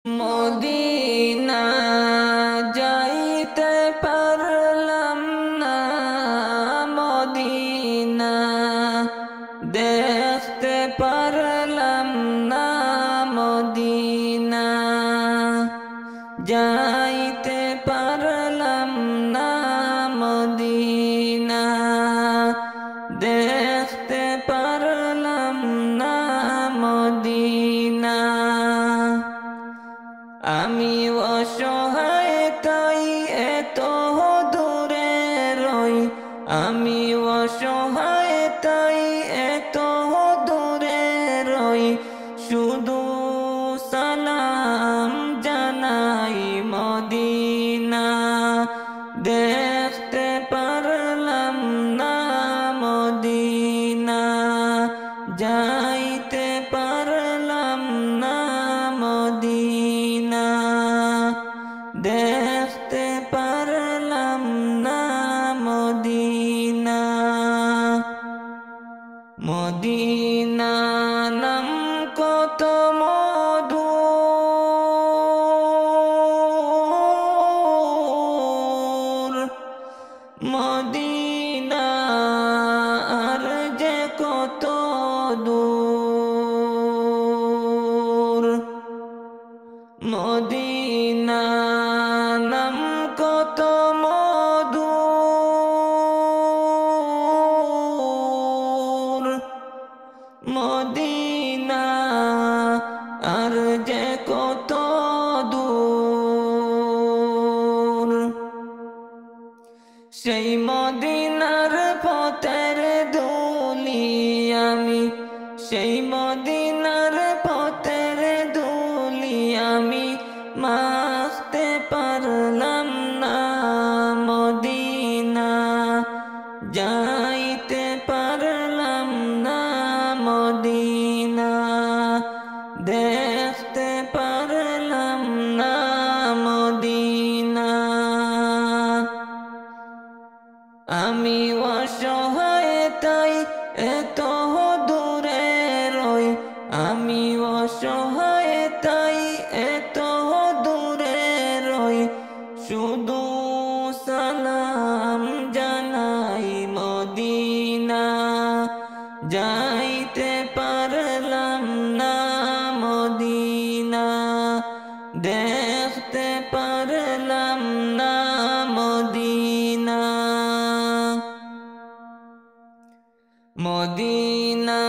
Medina যাইতে পারলাম না, মদিনা দেখতে পারলাম না, মদিনা যাইতে পারলাম না, মদিনা দেখতে পারলাম না, মদিনা। আমি অসহায় তাই এত দূরে রই, আমি অসহায় তাই এত দূরে রই, শুধু সালাম জানাই মদিনা দেখতে পারলাম না, মদিনা যাইতে পারলাম না, মদিনা দেখতে পারলাম না, মদিনা। মদিনা নাম কত মধুর, মদিনা আর যে কত দূর, মদিনা নাম কত মধুর, মদিনা আর যে কত দূর। সেই মদিনার পথের ধুলি আমি, সেই মদিনার পথের ধুলি আমি মাখতে পারলাম না, মদিনা যাইতে পারলাম না, মদিনা দেখতে পারলাম না, মদিনা। আমি অসহায় তাই এত দূরে রই, আমি অসহায় তাই এত দূরে রই, শুধু সালাম জানাই মদিনা যাইতে পারলাম না, মদিনা দেখতে পারলাম না, মদিনা। মদিনা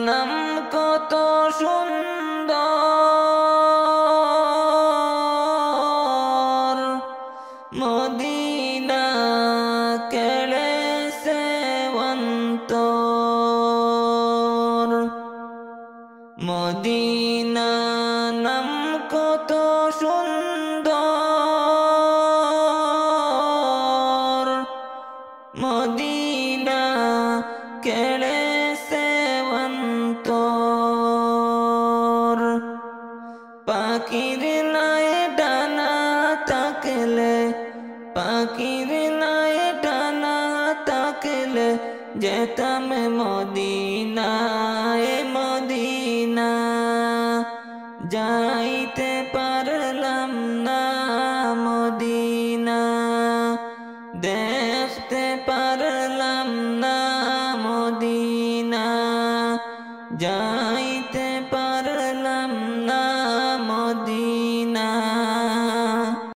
নাম কত সুন্দর, মদিনা কেড়েছে অন্তর, মদিনা নাম কত সুন্দর, মদিনা কেড়েছে অন্তর। পাখির নাই ডানা থাকলে, পাখির নাই ডানা থাকলে যেতাম মদিনায়, মদিনা যাইতে পারলাম না,